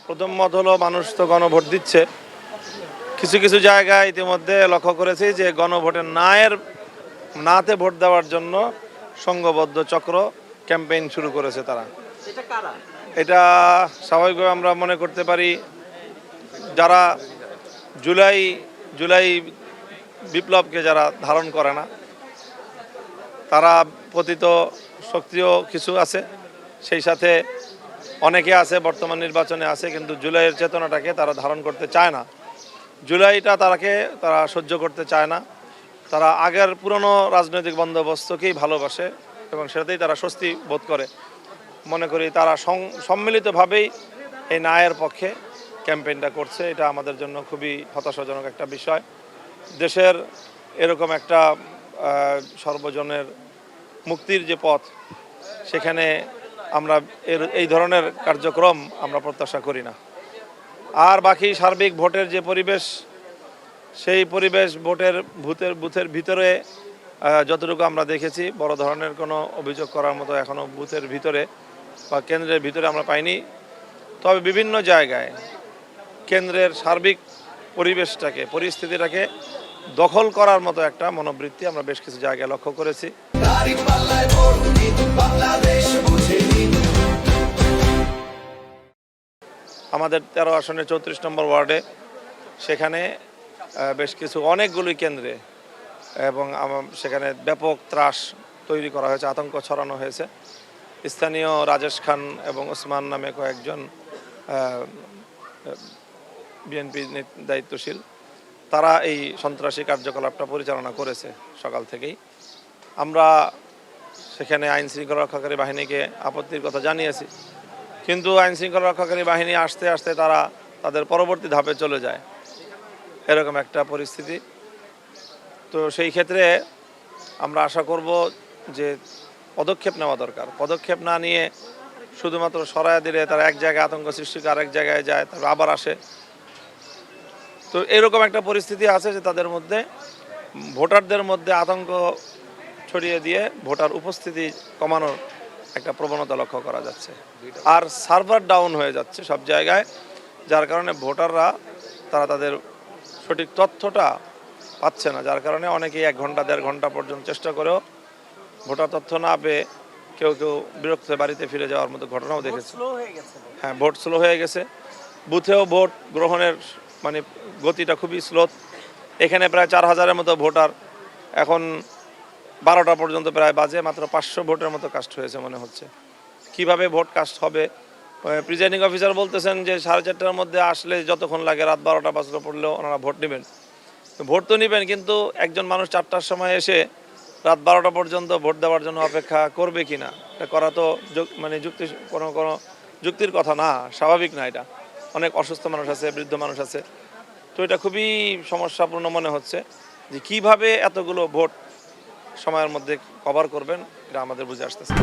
প্রথম মত হলো মানুষ তো গণভোট দিচ্ছে। কিছু কিছু জায়গায় ইতিমধ্যে লক্ষ্য করেছি যে গণভোটের নাতে ভোট দেওয়ার জন্য সংঘবদ্ধ চক্র ক্যাম্পেইন শুরু করেছে তারা। এটা স্বাভাবিকভাবে আমরা মনে করতে পারি যারা জুলাই জুলাই বিপ্লবকে যারা ধারণ করে না, তারা পতিত সক্রিয় কিছু আছে, সেই সাথে অনেকে আছে বর্তমান নির্বাচনে আছে, কিন্তু জুলাইয়ের চেতনাটাকে তারা ধারণ করতে চায় না। জুলাইটা তারা সহ্য করতে চায় না। তারা আগের পুরনো রাজনৈতিক বন্দোবস্তকেই ভালোবাসে এবং সেটাতেই তারা স্বস্তি বোধ করে। মনে করি তারা সম্মিলিতভাবেই এই ন্যায়ের পক্ষে ক্যাম্পেইনটা করছে। এটা আমাদের জন্য খুবই হতাশাজনক একটা বিষয়। দেশের এরকম একটা সর্বজনের মুক্তির যে পথ, সেখানে আমরা এই ধরনের কার্যক্রম আমরা প্রত্যাশা করি না। আর বাকি সার্বিক ভোটের যে পরিবেশ, সেই পরিবেশ বুথের ভিতরে যতটুকু আমরা দেখেছি, বড় ধরনের কোনো অভিযোগ করার মতো এখনও বুথের ভিতরে বা কেন্দ্রের ভিতরে আমরা পাইনি। তবে বিভিন্ন জায়গায় কেন্দ্রের সার্বিক পরিস্থিতিটাকে দখল করার মতো একটা মনোবৃত্তি আমরা বেশ কিছু জায়গায় লক্ষ্য করেছি। আমাদের 13 আসনের 34 নম্বর ওয়ার্ডে সেখানে বেশ কিছু অনেকগুলি কেন্দ্রে এবং সেখানে ব্যাপক ত্রাস তৈরি করা হয়েছে, আতঙ্ক ছড়ানো হয়েছে। স্থানীয় রাজেশ খান এবং ওসমান নামে কয়েকজন বিএনপি দায়িত্বশীল, তারা এই সন্ত্রাসী কার্যকলাপটা পরিচালনা করেছে সকাল থেকেই। আমরা সেখানে আইন শৃঙ্খলা রক্ষাকারী বাহিনীকে আপত্তির কথা জানিয়েছি, কিন্তু আইন শৃঙ্খলা রক্ষাকারী বাহিনী আসতে আসতে তারা তাদের পরবর্তী ধাপে চলে যায়, এরকম একটা পরিস্থিতি। তো সেই ক্ষেত্রে আমরা আশা করব যে পদক্ষেপ নেওয়া দরকার। পদক্ষেপ না নিয়ে শুধুমাত্র সরায়া দিলে তারা এক জায়গায় আতঙ্ক সৃষ্টি করে আরেক জায়গায় যায়, তারপর আবার আসে। তো এরকম একটা পরিস্থিতি আছে যে তাদের মধ্যে, ভোটারদের মধ্যে আতঙ্ক ছড়িয়ে দিয়ে ভোটার উপস্থিতি কমানোর একটা প্রবণতা লক্ষ্য করা যাচ্ছে। আর সার্ভার ডাউন হয়ে যাচ্ছে সব জায়গায়, যার কারণে ভোটাররা তাদের সঠিক তথ্যটা পাচ্ছে না, যার কারণে অনেকেই 1 ঘন্টা 1.5 ঘন্টা পর্যন্ত চেষ্টা করেও ভোটার তথ্য না পেয়ে কেউ বিরক্ত হয়ে বাড়িতে ফিরে যাওয়ার মতো ঘটনাও দেখেছে। হ্যাঁ, ভোট স্লো হয়ে গেছে। বুথেও ভোট গ্রহণের গতিটা খুবই স্লো। এখানে প্রায় 4000-এর মতো ভোটার, এখন 12টা পর্যন্ত প্রায় বাজে, মাত্র 500 ভোটের মতো কাস্ট হয়েছে মনে হচ্ছে। কিভাবে ভোট কাস্ট হবে? প্রিজাইডিং অফিসার বলতেছেন যে 4:30টার মধ্যে আসলে যতক্ষণ লাগে রাত 12টা বাজলো পড়লেও ওনারা ভোট নেবেন। ভোট তো নেবেন, কিন্তু একজন মানুষ 4টার সময় এসে রাত 12টা পর্যন্ত ভোট দেওয়ার জন্য অপেক্ষা করবে কিনা, এটা করা তো কোনো যুক্তির কথা না, স্বাভাবিক না। এটা অনেক অসুস্থ মানুষ আছে, বৃদ্ধ মানুষ আছে। তো এটা খুবই সমস্যাপূর্ণ মনে হচ্ছে যে কিভাবে এতগুলো ভোট সময়ের মধ্যে কভার করবেন, এটা আমাদের বুঝে আসতেছে।